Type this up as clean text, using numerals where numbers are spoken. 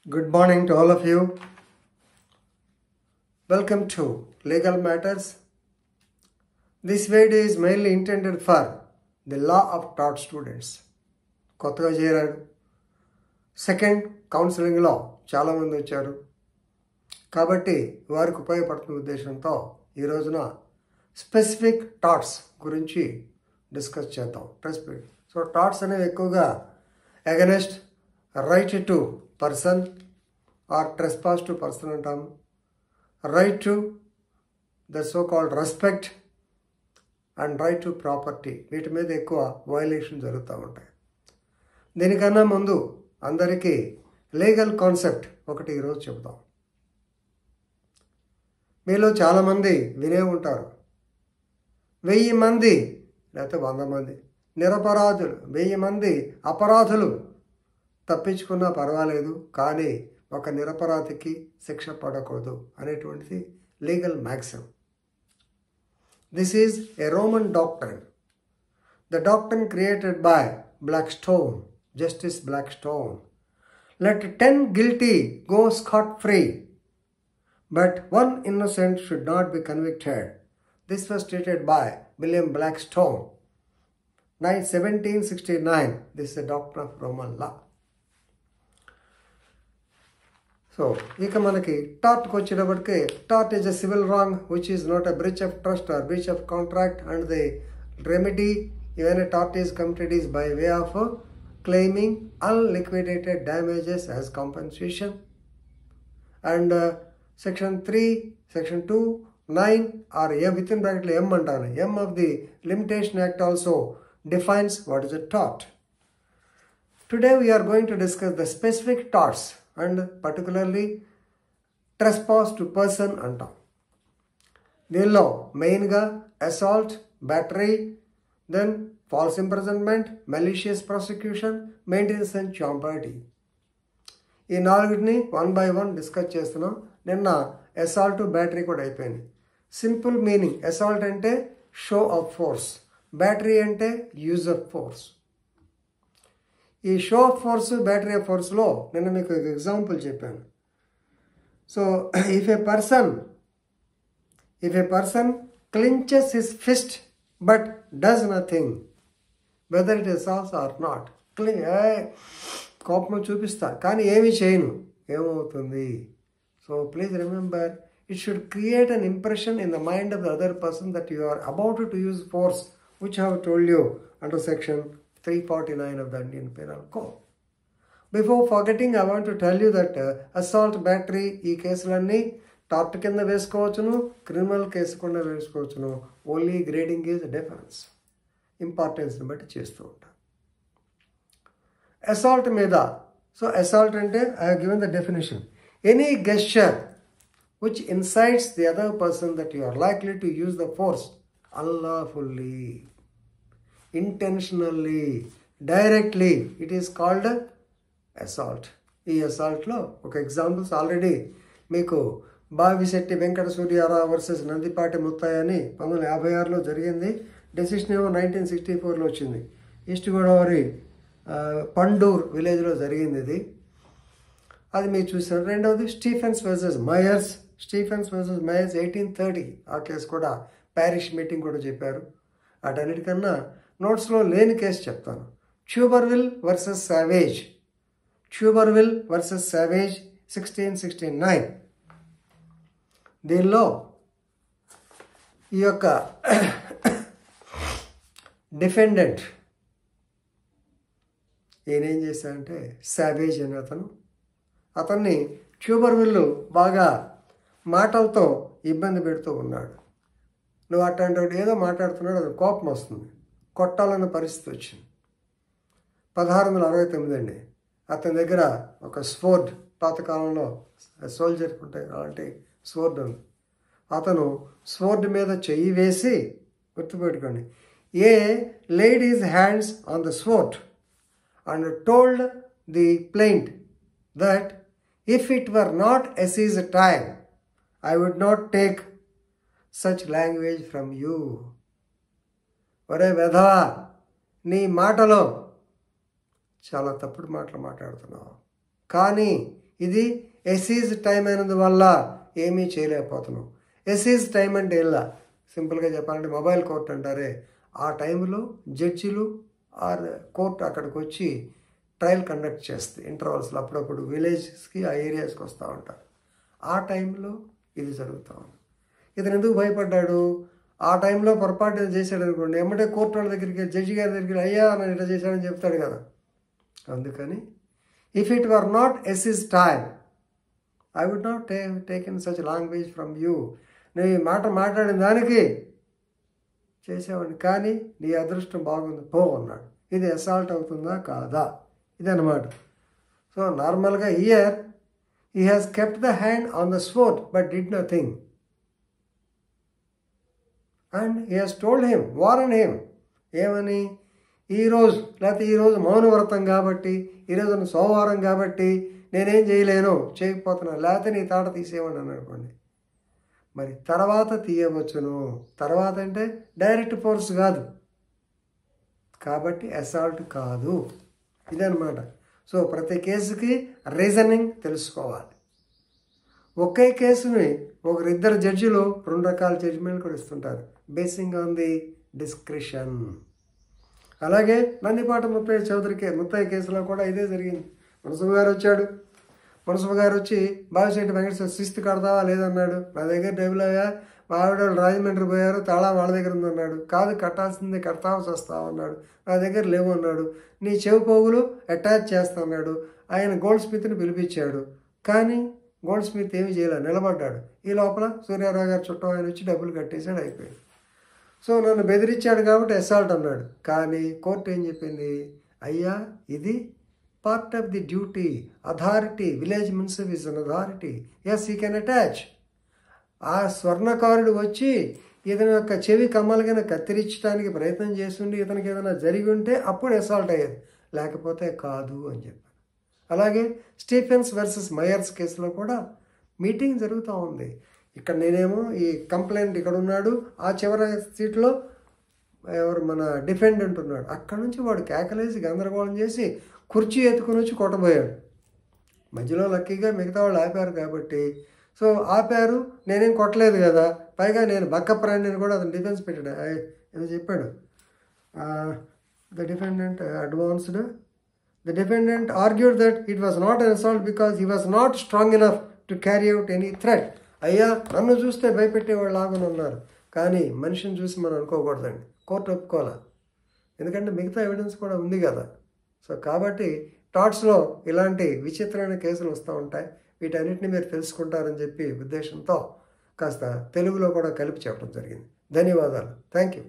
Good morning to all of you. Welcome to Legal Matters. This video is mainly intended for the law of taught students. కొత్తగా చేరారు. Second కౌన్సిలింగ్లో చాలామంది వచ్చారు కాబట్టి వారికి ఉపయోగపడుతున్న ఉద్దేశంతో ఈ రోజున స్పెసిఫిక్ టాట్స్ గురించి డిస్కస్ చేద్దాం. సో టాట్స్ అనేవి ఎక్కువగా against right to person or trespass to person అంటాము, right to the so called respect and right to property. వీటి మీద ఎక్కువ వయలేషన్ జరుగుతూ ఉంటాయి. దీనికన్నా ముందు అందరికీ లీగల్ కాన్సెప్ట్ ఒకటి ఈరోజు చెబుతాం. మీలో చాలామంది వినే ఉంటారు, 1000 మంది లేకపోతే 100 మంది నిరపరాధులు, 1000 మంది అపరాధులు తప్పించుకున్నా పర్వాలేదు, కానీ ఒక నిరపరాధికి శిక్ష పడకూడదు అనేటువంటిది legal Maxim. This is a Roman doctrine. The doctrine created by Blackstone, Justice Blackstone. Let 10 guilty go scot-free, but 1 innocent should not be convicted. This was stated by William Blackstone, 1769. This is the doctrine of Roman law. So, ఇక మనకి టార్ట్కి వచ్చేటప్పటికి tart is a civil wrong which is not a breach of trust or breach of contract, and the remedy when a tort is committed is by way of claiming unliquidated damages as compensation. And section 3, section 2, 9 or M within bracket M antanu. M of the Limitation Act also defines what is a tort. Today we are going to discuss the specific torts and particularly trespass to person antam. దీనిలో మెయిన్గా assault, battery, then false imprisonment, malicious prosecution, maintenance and champerty. ఈ 4ని 1 by 1 discuss చేస్తున్నాం. నిన్న assault, battery కూడా అయిపోయింది. Simple meaning, assault అంటే show of force, battery అంటే use of force. ఈ show of force, battery of ఫోర్స్లో నిన్న మీకు ఎగ్జాంపుల్ చెప్పాను. So if a person clinches his fist but does nothing, whether it is false or not, కోపం చూపిస్తా కానీ ఏమీ చేయను, ఏమవుతుంది? So please remember, it should create an impression in the mind of the other person that you are about to use force, which I have told you under section 349 of the Indian Penal Code. Before forgetting, I want to tell you that assault, battery ఈ కేసులన్నీ tart కింద వేసుకోవచ్చును, criminal case కింద వేసుకోవచ్చును. Only grading is difference, ఇంపార్టెన్స్ని బట్టి చేస్తూ ఉంటాం. Assault మీద, సో అసాల్ట్ అంటే I have given the definition, any gesture which incites the other person that you are likely to use the force unlawfully, intentionally, directly, it is called assault. ఈ అసాల్ట్లో ఒక examples already మీకు Bavisetti Venkata Suryarao versus Nandipati Muthaiah అని 1956లో జరిగింది. Decision ఏమో 1964లో వచ్చింది. East Godavari పండూర్ విలేజ్లో జరిగింది ఇది. అది మీరు చూసారు. రెండవది స్టీఫెన్స్ వర్సెస్ మయర్స్ 1830. ఆ కేసు కూడా ప్యారిష్ మీటింగ్ కూడా చెప్పారు. అటన్నిటికన్నా నోట్స్లో లేని కేసు చెప్తాను. ట్యూబర్విల్ వర్సెస్ సావేజ్ 1669. దీనిలో ఈ యొక్క డిఫెండెంట్ ఈయనేం చేశాడంటే, సావేజ్ అనే అతన్ని ట్యూబర్విల్ బాగా మాటలతో ఇబ్బంది పెడుతూ ఉన్నాడు. నువ్వు అట్లాంటి ఏదో మాట్లాడుతున్నాడు, అది కోపం వస్తుంది, కొట్టాలన్న పరిస్థితి వచ్చింది. 1669 అండి. అతని దగ్గర ఒక స్వోర్డ్, పాతకాలంలో సోల్జర్ ఉంటాయి అలాంటి స్వోర్డ్ ఉంది. అతను స్వోర్డ్ మీద చెయ్యి వేసి, గుర్తుపెట్టుకోండి, laid his hands on the sword and told the plaintiff that if it were not assize time, I would not take such language from you. ఒరే వెధవా, నీ మాటలో చాలా తప్పుడు మాటలు మాట్లాడుతున్నావు, కానీ ఇది ఎసీజ్ టైం అయినందువల్ల ఏమీ చేయలేకపోతున్నాం. ఎసీజ్ టైం అంటే ఇలా సింపుల్గా చెప్పాలంటే మొబైల్ కోర్ట్ అంటారే, ఆ టైంలో జడ్జిలు ఆర్ కోర్టు అక్కడికి వచ్చి ట్రయల్ కండక్ట్ చేస్తే ఇంటర్వల్స్లో అప్పుడప్పుడు విలేజెస్కి ఆ ఏరియాస్కి వస్తూ ఉంటారు. ఆ టైంలో ఇది జరుగుతూ ఉంది. ఇతను ఎందుకు భయపడ్డాడు? ఆ టైంలో పొరపాటు చేశాడు అనుకోండి, ఎమ్మటే కోర్టు వాళ్ళ దగ్గరికి జడ్జి గారి దగ్గరికి అయ్యా నన్ను ఇట్లా చేశాడని చెప్తాడు కదా. అందుకని ఇఫ్ ఇట్ వర్ నాట్ ఎస్ఈస్ time I would not taken such language from you. నువ్వు ఈ మాట మాట్లాడిన దానికి చేసేవాడిని, కానీ నీ అదృష్టం బాగుంది పో అన్నాడు. ఇది అసాల్ట్ అవుతుందా కాదా ఇదన్నమాట. సో నార్మల్గా here he has kept the hand on the sword but did nothing and he has told him, warn him. ఏమని? ఈరోజు మౌనవ్రతం కాబట్టి, ఈరోజు సోమవారం కాబట్టి నేనేం చేయలేను, చేయకపోతున్నాను, లేకపోతే నీ తాట తీసేయమని అనుకోండి. మరి తర్వాత తీయవచ్చును. తర్వాత అంటే డైరెక్ట్ ఫోర్స్ కాదు కాబట్టి అసాల్ట్ కాదు ఇదన్నమాట. సో ప్రతి కేసుకి రీజనింగ్ తెలుసుకోవాలి. ఒకే కేసుని ఒకరిద్దరు జడ్జిలు 2 రకాల జడ్జిమెంట్లు కూడా ఇస్తుంటారు బేసింగ్ ఆన్ ది డిస్క్రిషన్. అలాగే నందిపాటి ముత్తయ్య కేసులో కూడా ఇదే జరిగింది. మున్సిపల్ గారు వచ్చాడు. మున్సిపల్ గారు వచ్చి బావిశెట్టి వెంకటేశ్వర శిస్తు కడతావా లేదన్నాడు. నా దగ్గర డబ్బులయ్యా, మా ఆవిడ వాళ్ళు రాజమండ్రి పోయారు, తాళా వాళ్ళ దగ్గర ఉందన్నాడు. కాదు కట్టాల్సిందే, కడతావా వస్తావన్నాడు. నా దగ్గర లేవు అన్నాడు. నీ చెవి పోగులు అటాచ్ చేస్తాన్నాడు. ఆయన గోల్డ్ స్మిత్ని పిలిపించాడు, కానీ గోల్డ్ స్మిత్ ఏమి చేయలేదు, నిలబడ్డాడు. ఈ లోపల సూర్యారావు గారు చుట్టం ఆయన వచ్చి డబ్బులు కట్టేశాడు, అయిపోయింది. సో నన్ను బెదిరించాడు కాబట్టి అసాల్ట్ అన్నాడు. కానీ కోర్టు ఏం చెప్పింది? అయ్యా ఇది part of the duty, authority, village municipal is an authority, yes you can attach. ఆ స్వర్ణకారుడు వచ్చి ఇతని యొక్క చెవి కమ్మలుగా కత్తిరించడానికి ప్రయత్నం చేస్తుండి ఇతనికి ఏదైనా జరిగి ఉంటే అప్పుడు అసాల్ట్ అయ్యేది, లేకపోతే కాదు అని చెప్పారు. అలాగే స్టీఫెన్స్ వర్సెస్ మయర్స్ కేసులో కూడా మీటింగ్ జరుగుతూ ఉంది. ఇక్కడ నేనేమో ఈ కంప్లైంట్ ఇక్కడ ఉన్నాడు, ఆ చివరి సీట్లో ఎవరు మన డిఫెండెంట్ ఉన్నాడు. అక్కడ నుంచి వాడు కేకలేసి గందరగోళం చేసి కుర్చీ ఎత్తుకుని వచ్చి కొట్టబోయాడు. మధ్యలో లక్కీగా మిగతా వాళ్ళు ఆపారు కాబట్టి, సో ఆపారు, నేనేం కొట్టలేదు కదా, పైగా నేను బక్కప్రాణి అని కూడా అతను డిఫెన్స్ పెట్టాడు. ఏదో చెప్పాడు, the defendant argued that it was not an assault because he was not strong enough to carry out any threat. అయ్యా నన్ను చూస్తే భయపెట్టేవాళ్ళు లాగా ఉన్నారు, కానీ మనిషిని చూసి మనం అనుకోకూడదండి. కోర్టు ఒప్పుకోవాలా, ఎందుకంటే మిగతా ఎవిడెన్స్ కూడా ఉంది కదా. సో కాబట్టి టాట్స్లో ఇలాంటి విచిత్రమైన కేసులు వస్తూ ఉంటాయి. వీటన్నిటిని మీరు తెలుసుకుంటారని చెప్పి ఉద్దేశంతో కాస్త తెలుగులో కూడా కలిపి చెప్పడం జరిగింది. ధన్యవాదాలు. Thank you.